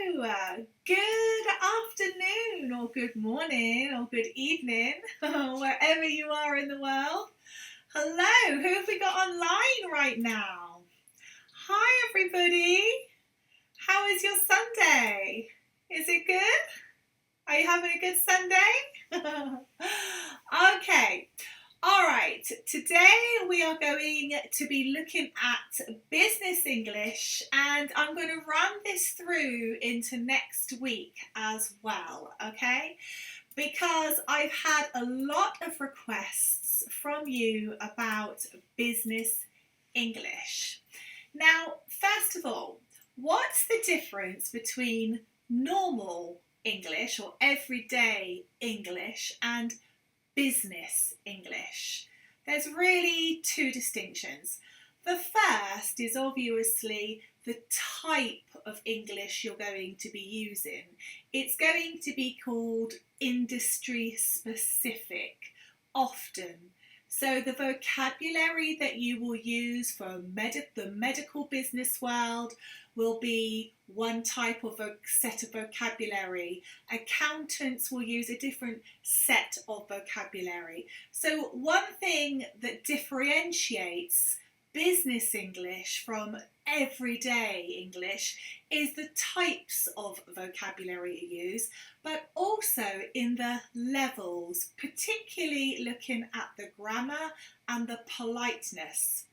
Good afternoon or good morning or good evening, wherever you are in the world. Hello, who have we got online right now? Hi everybody, how is your Sunday? Is it good? Are you having a good Sunday? Okay. All right, today we are going to be looking at business English, and I'm going to run this through into next week as well, okay? Because I've had a lot of requests from you about business English. Now, first of all, what's the difference between normal English or everyday English and business English? There's really two distinctions. The first is obviously the type of English you're going to be using. It's going to be called industry specific often. So the vocabulary that you will use for the medical business world will be one type of set of vocabulary. Accountants will use a different set of vocabulary. So one thing that differentiates business English from everyday English is the types of vocabulary you use, but also in the levels, particularly looking at the grammar and the politeness.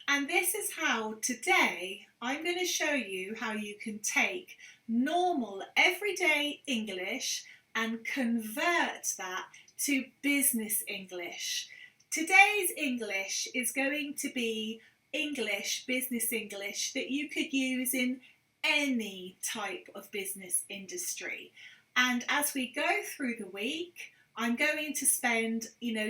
And this is how today I'm going to show you how you can take normal everyday English and convert that to business English. Today's English is going to be English, business English, that you could use in any type of business industry. And as we go through the week, I'm going to spend,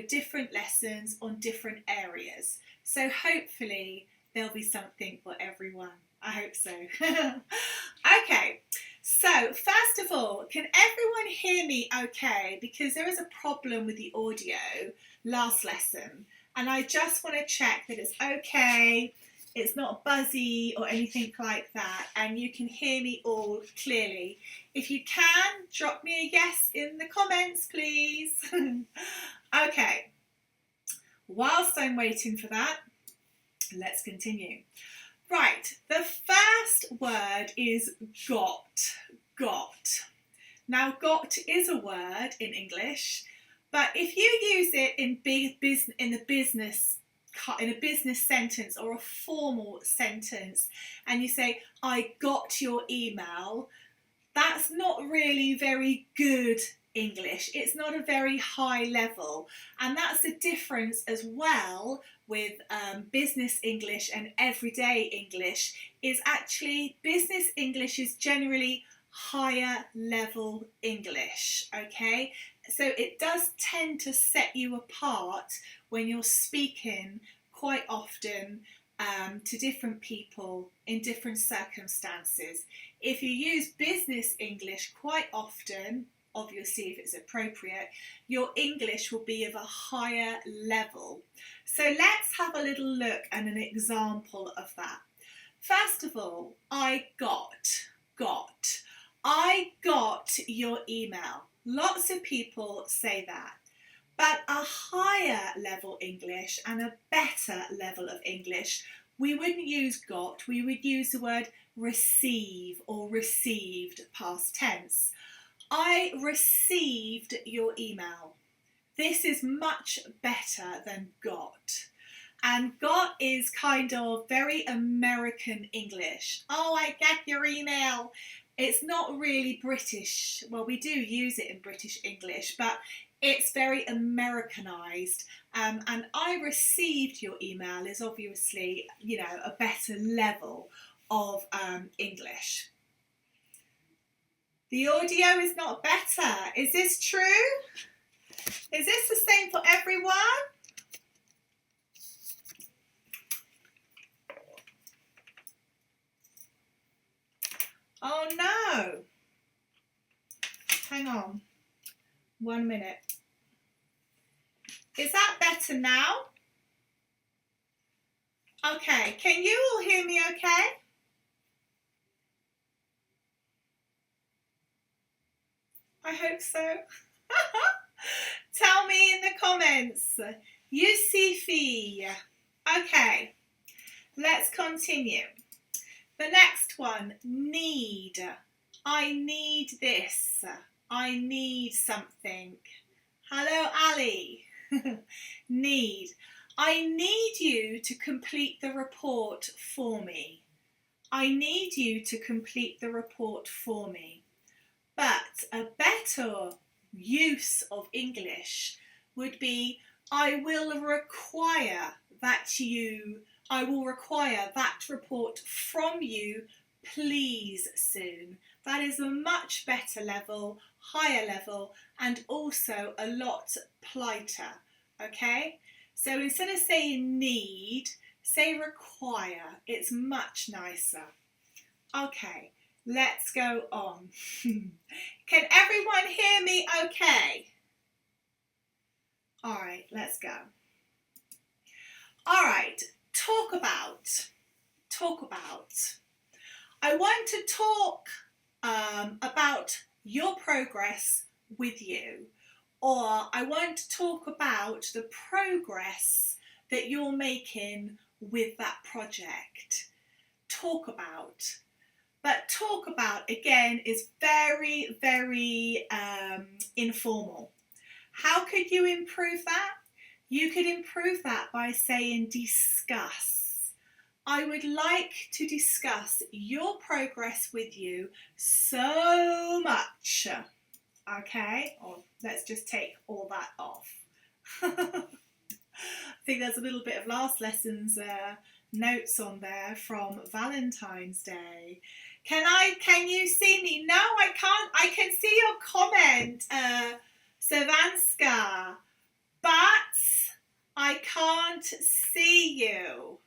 different lessons on different areas. So hopefully there'll be something for everyone. I hope so. Okay, so first of all, can everyone hear me okay? Because there was a problem with the audio last lesson, and I just want to check that it's okay, it's not buzzy or anything like that, and you can hear me all clearly. If you can, drop me a yes in the comments, please. Okay, whilst I'm waiting for that, let's continue. Right, the first word is got. Got. Now, got is a word in English, but if you use it in a business sentence or a formal sentence, and you say, I got your email, that's not really very good English. It's not a very high level, and that's the difference as well with business English and everyday English. Is actually business English is generally higher level English, okay? So it does tend to set you apart when you're speaking quite often to different people in different circumstances. If you use business English quite often, obviously if it's appropriate, your English will be of a higher level. So let's have a little look at an example of that. First of all, I got. I got your email. Lots of people say that. But a higher level English and a better level of English, we wouldn't use got, we would use the word receive or received past tense. I received your email. This is much better than got. And got is kind of very American English. Oh, I get your email. It's not really British. Well, we do use it in British English, but it's very Americanized. And I received your email is obviously, a better level of English. The audio is not better. Is this true? Is this the same for everyone? Oh no. Hang on. 1 minute. Is that better now? Okay. Can you all hear me okay? I hope so. Tell me in the comments. Yusifi. Okay, let's continue. The next one, need. I need this. I need something. Hello, Ali. Need. I need you to complete the report for me. I need you to complete the report for me. But a better use of English would be I will require that report from you, please, soon. That is a much better level, higher level, and also a lot politer, okay? So instead of saying need, say require. It's much nicer. Okay, let's go on. Can everyone hear me okay? All right, let's go. All right, talk about. I want to talk about your progress with you, or I want to talk about the progress that you're making with that project. Talk about. But talk about, again, is very, very informal. How could you improve that? You could improve that by saying discuss. I would like to discuss your progress with you so much. Okay, or let's just take all that off. I think there's a little bit of last lesson's notes on there from Valentine's Day. Can you see me? No, I can't. I can see your comment, Savanska, but I can't see you.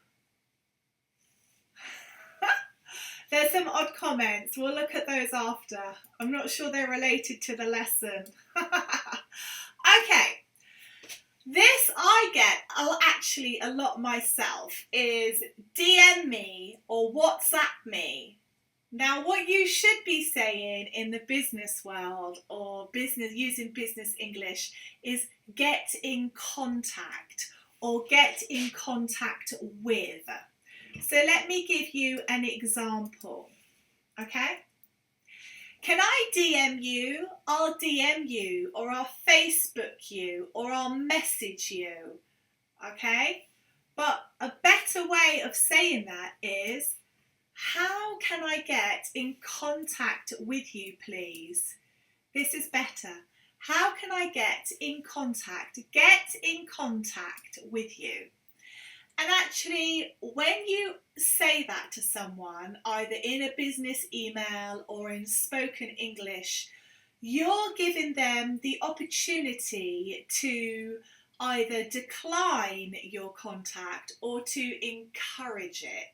There's some odd comments. We'll look at those after. I'm not sure they're related to the lesson. Okay. This I get actually a lot myself is DM me or WhatsApp me. Now what you should be saying in the business world or using business English is get in contact or get in contact with. So let me give you an example, okay? Can I DM you? I'll DM you, or I'll Facebook you, or I'll message you, okay? But a better way of saying that is, how can I get in contact with you, please? This is better. How can I get in contact? Get in contact with you. And actually, when you say that to someone, either in a business email or in spoken English, you're giving them the opportunity to either decline your contact or to encourage it.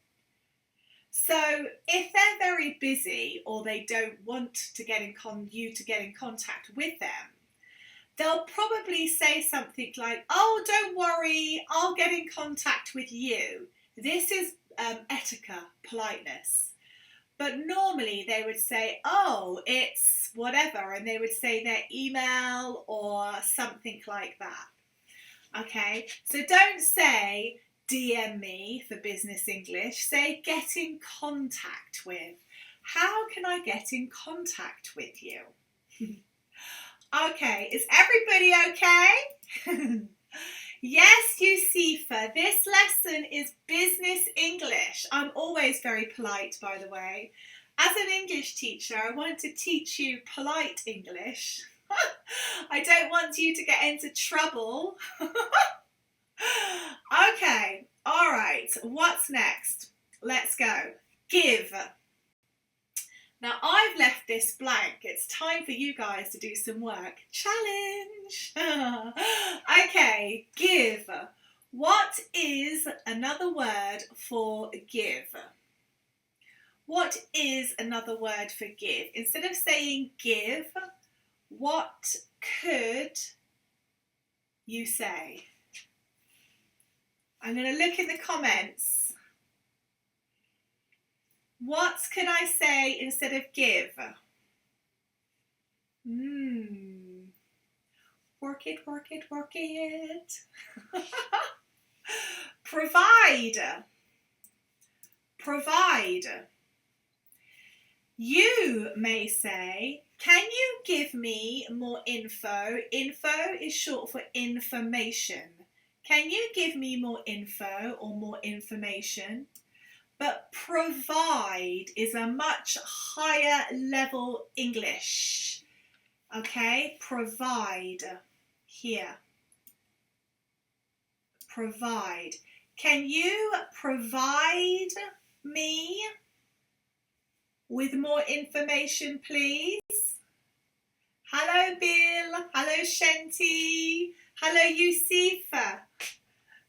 So if they're very busy or they don't want to get you to get in contact with them, they'll probably say something like, oh, don't worry, I'll get in contact with you. This is etiquette, politeness. But normally they would say, oh, it's whatever, and they would say their email or something like that. Okay, so don't say DM me for business English, say get in contact with. How can I get in contact with you? Okay, is everybody okay? Yes, Yusifa, this lesson is business English. I'm always very polite, by the way. As an English teacher, I want to teach you polite English. I don't want you to get into trouble. Okay, all right, what's next? Let's go. Give. Now, I've left this blank. It's time for you guys to do some work. Challenge! Okay, give. What is another word for give? What is another word for give? Instead of saying give, what could you say? I'm going to look in the comments. What could I say instead of give? Work it, work it, work it. Provide. Provide. You may say, can you give me more info? Info is short for information. Can you give me more info or more information? But provide is a much higher level English. Okay, provide. Here. Provide. Can you provide me with more information, please? Hello, Bill. Hello, Shanti. Hello, Yusifa.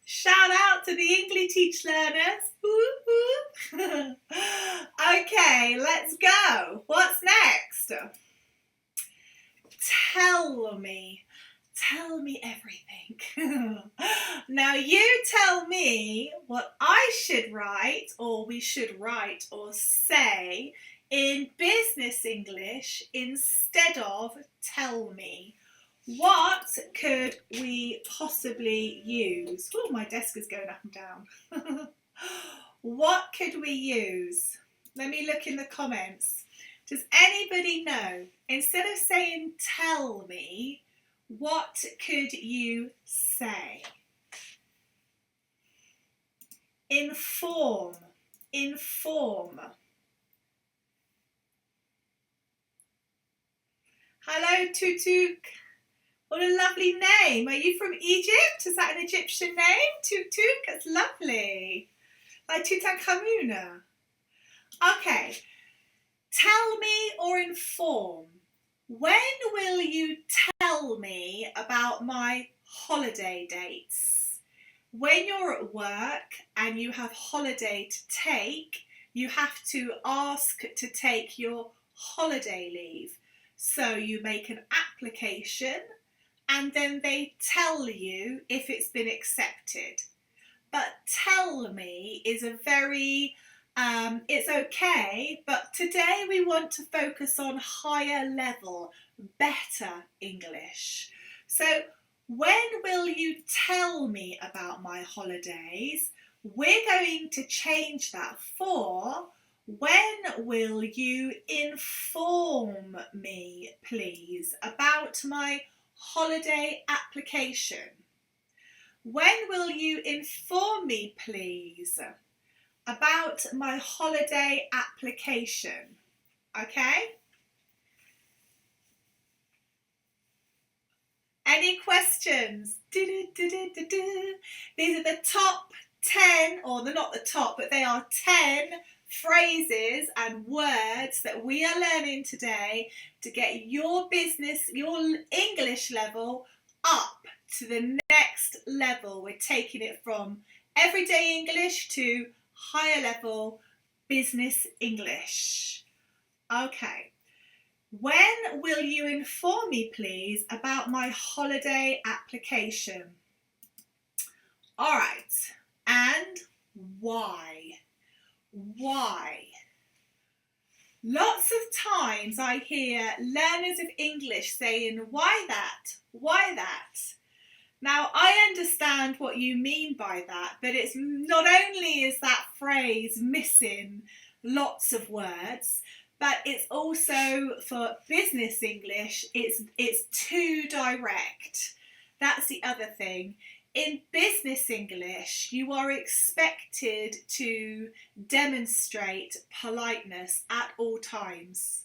Shout out to the Engli-teach learners. Okay, let's go. What's next? Tell me. Tell me everything. Now you tell me what I should write, or we should write or say in business English instead of tell me. What could we possibly use? Oh, my desk is going up and down. What could we use? Let me look in the comments. Does anybody know? Instead of saying tell me, what could you say? Inform. Inform. Hello, Tutuk. What a lovely name. Are you from Egypt? Is that an Egyptian name? Tutuk? That's lovely. Like Tutankhamun. Okay. Tell me or inform. When will you tell me about my holiday dates? When you're at work and you have holiday to take, you have to ask to take your holiday leave. So you make an application and then they tell you if it's been accepted. But tell me is a very, it's okay, but today we want to focus on higher level, better English. So when will you tell me about my holidays? We're going to change that for when will you inform me, please, about my holiday application? When will you inform me, please, about my holiday application? Okay? Any questions? These are the top 10, or they're not the top, but they are 10 phrases and words that we are learning today to get your business, your English level up to the next level. We're taking it from everyday English to higher level business English. Okay. When will you inform me, please, about my holiday application? All right. And why? Why? Lots of times I hear learners of English saying, why that? Why that? Now, I understand what you mean by that, but it's not only is that phrase missing lots of words, but it's also for business English, it's too direct. That's the other thing. In business English, you are expected to demonstrate politeness at all times.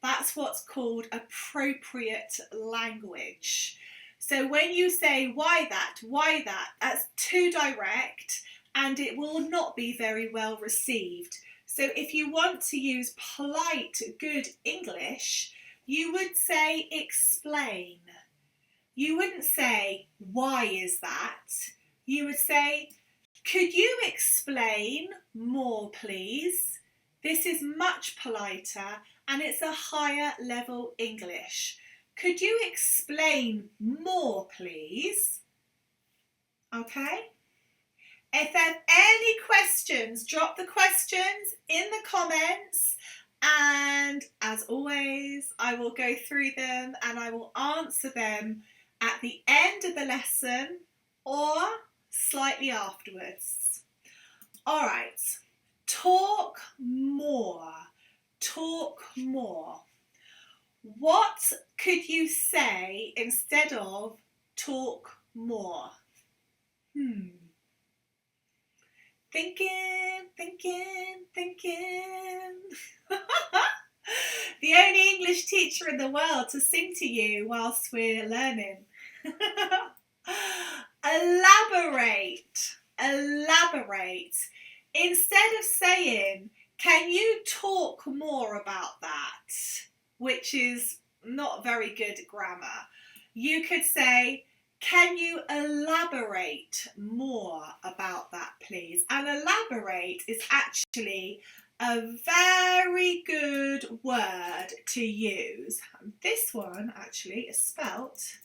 That's what's called appropriate language. So when you say, why that, that's too direct and it will not be very well received. So if you want to use polite, good English, you would say explain. You wouldn't say, why is that? You would say, could you explain more, please? This is much politer and it's a higher level English. Could you explain more, please? Okay. If there are any questions, drop the questions in the comments And as always, I will go through them and I will answer them at the end of the lesson or slightly afterwards. All right, talk more, talk more. What could you say instead of talk more? Thinking. The only English teacher in the world to sing to you whilst we're learning. Elaborate. Instead of saying, can you talk more about that? Which is not very good grammar. You could say, can you elaborate more about that, please? And elaborate is actually a very good word to use. This one actually is spelt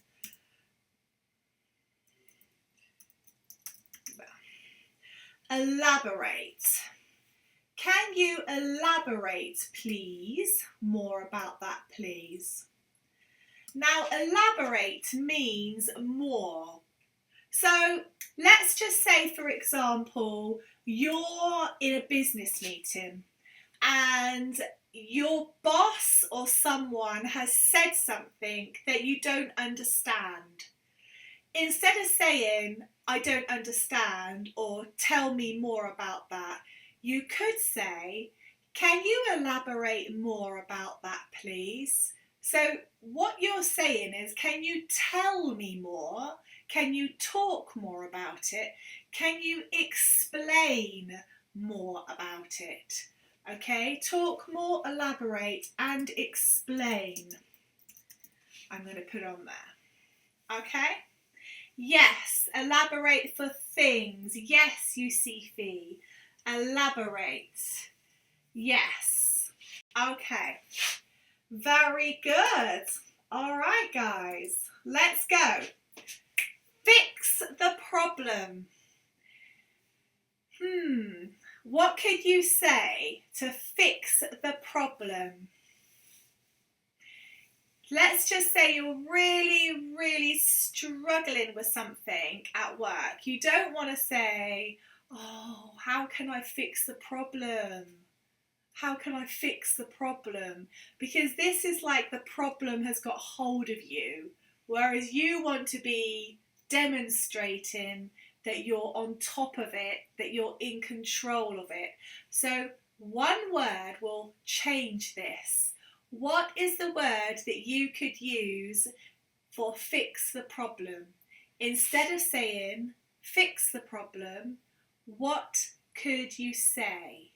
elaborate. Can you elaborate, please? More about that, please. Now, elaborate means more. So let's just say, for example, you're in a business meeting and your boss or someone has said something that you don't understand. Instead of saying, I don't understand, or tell me more about that, you could say, can you elaborate more about that, please? So what you're saying is, can you tell me more? Can you talk more about it? Can you explain more about it? Okay, talk more, elaborate, and explain. I'm going to put on there. Okay? Yes, elaborate for things. Yes, Yusifi. Elaborate. Yes. Okay. Very good. All right, guys. Let's go. Fix the problem. What could you say to fix the problem? Let's just say you're really struggling with something at work. You don't want to say, oh, how can I fix the problem? How can I fix the problem? Because this is like the problem has got hold of you, whereas you want to be demonstrating that you're on top of it, that you're in control of it. So one word will change this. What is the word that you could use for fix the problem? Instead of saying fix the problem, what could you say?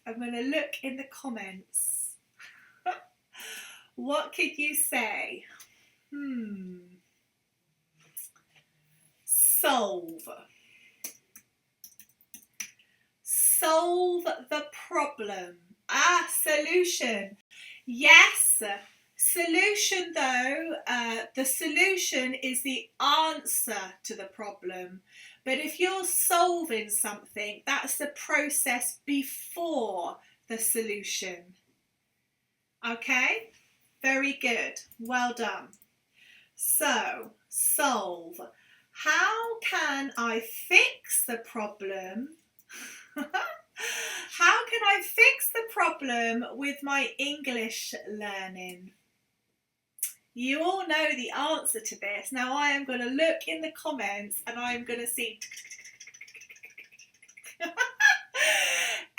I'm going to look in the comments. What could you say? Solve. Solve the problem. Solution. Yes, solution though, the solution is the answer to the problem. But if you're solving something, that's the process before the solution. Okay? Very good. Well done. So, solve. How can I fix the problem? How can I fix the problem with my English learning? You all know the answer to this. Now I am going to look in the comments and I am going to see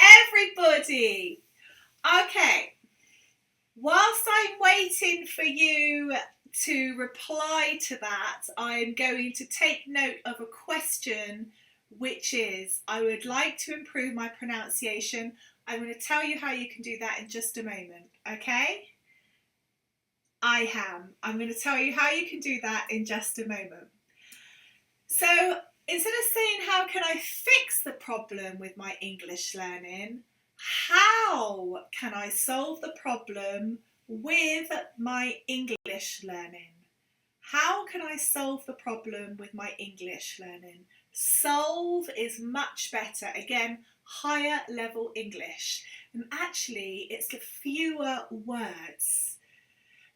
everybody. Okay. Whilst I'm waiting for you to reply to that, I'm going to take note of a question, which is, I would like to improve my pronunciation. I'm going to tell you how you can do that in just a moment, okay? I'm going to tell you how you can do that in just a moment. So instead of saying, how can I fix the problem with my English learning? How can I solve the problem with my English learning? How can I solve the problem with my English learning? Solve is much better. Again, higher level English. And actually, it's fewer words.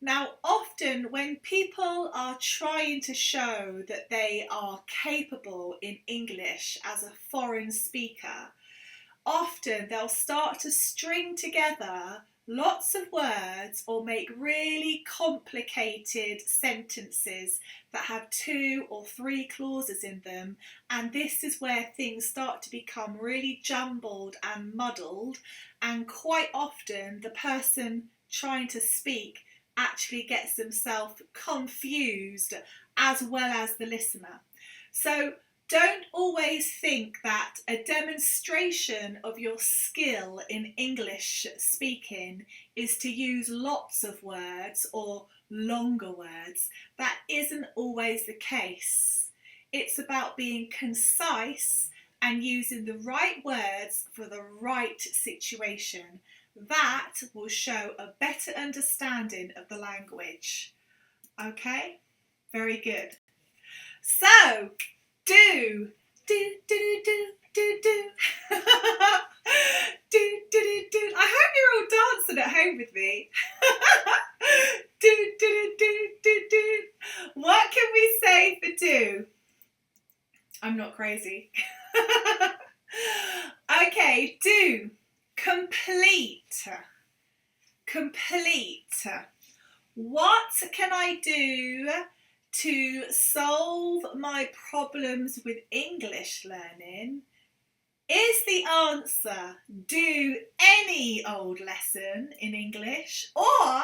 Now, often when people are trying to show that they are capable in English as a foreign speaker, often they'll start to string together lots of words or make really complicated sentences that have 2 or 3 clauses in them, and this is where things start to become really jumbled and muddled, and quite often the person trying to speak actually gets themselves confused as well as the listener. So don't always think that a demonstration of your skill in English speaking is to use lots of words or longer words. That isn't always the case. It's about being concise and using the right words for the right situation. That will show a better understanding of the language. Okay? Very good. So, do. I hope you're all dancing at home with me. Do. What can we say for do? I'm not crazy. Okay, do. Complete. What can I do to solve my problems with English learning? Is the answer do any old lesson in English, or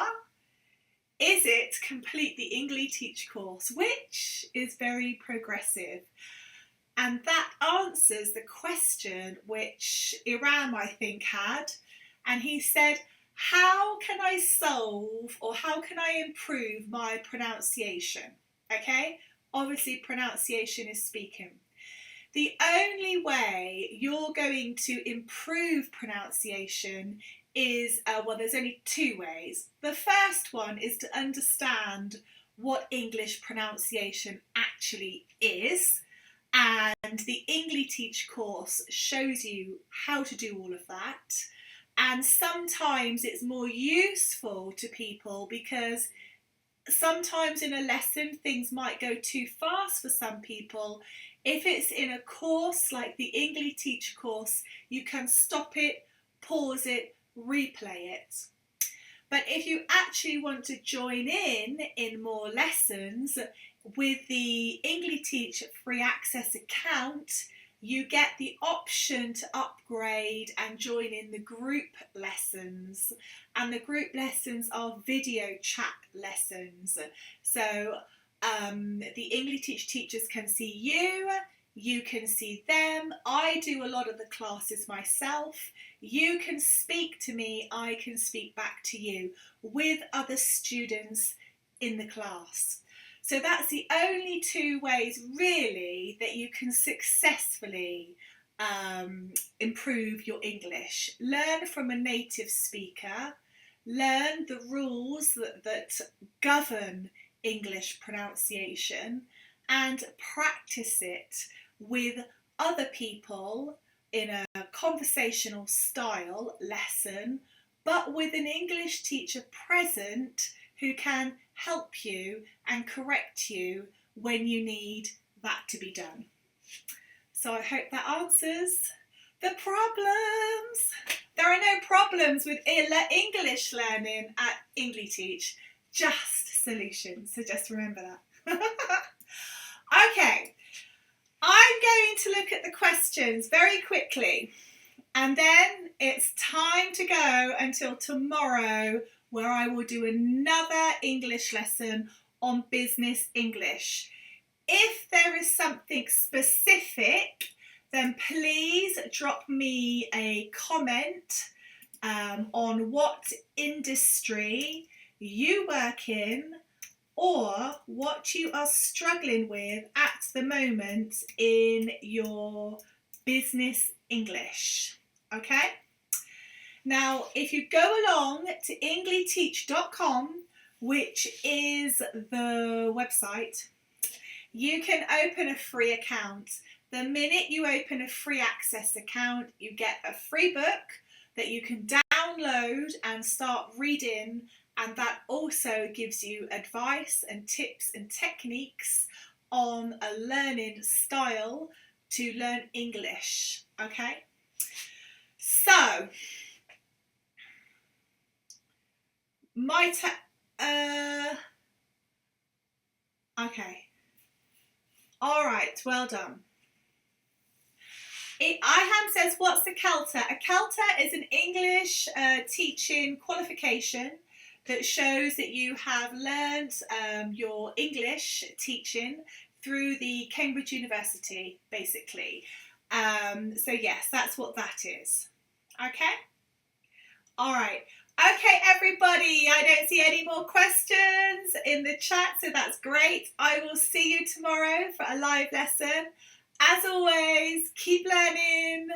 is it complete the Engli-teach course, which is very progressive? And that answers the question which Iram, I think, had. And he said, how can I solve or how can I improve my pronunciation? Okay, obviously pronunciation is speaking. The only way you're going to improve pronunciation is, well, there's only 2 ways. The first one is to understand what English pronunciation actually is. And the Engli-teach course shows you how to do all of that. And sometimes it's more useful to people because sometimes in a lesson things might go too fast for some people. If it's in a course like the Engli-teach course, you can stop it, pause it, replay it. But if you actually want to join in more lessons with the Engli-teach free access account, you get the option to upgrade and join in the group lessons. And the group lessons are video chat lessons. So the Engli-teach teachers can see you, you can see them. I do a lot of the classes myself. You can speak to me, I can speak back to you with other students in the class. So that's the only 2 ways really that you can successfully improve your English. Learn from a native speaker, learn the rules that govern English pronunciation, and practice it with other people in a conversational style lesson, but with an English teacher present who can help you and correct you when you need that to be done. So I hope that answers the problems. There are no problems with English learning at Engli-teach, just solutions. So just remember that. Okay, I'm going to look at the questions very quickly, and then it's time to go until tomorrow, where I will do another English lesson on business English. If there is something specific, then please drop me a comment on what industry you work in or what you are struggling with at the moment in your business English. Okay? Now, if you go along to engli-teach.com which is the website, you can open a free account. The minute you open a free access account, you get a free book that you can download and start reading, and that also gives you advice and tips and techniques on a learning style to learn English, okay? So, okay. All right, well done. IHAM says, what's a CELTA? A CELTA is an English teaching qualification that shows that you have learned your English teaching through the Cambridge University, basically. So yes, that's what that is. Okay? All right. Okay, everybody, I don't see any more questions in the chat, so that's great. I will see you tomorrow for a live lesson. As always, keep learning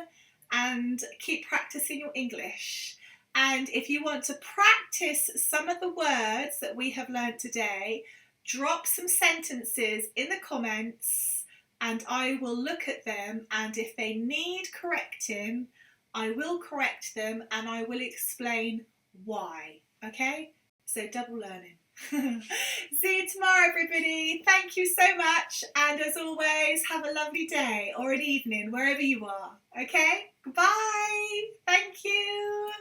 and keep practicing your English. And if you want to practice some of the words that we have learned today, drop some sentences in the comments and I will look at them, and if they need correcting, I will correct them and I will explain why. Okay? So double learning. See you tomorrow, everybody. Thank you so much, and as always, have a lovely day or an evening wherever you are. Okay? Goodbye. Thank you.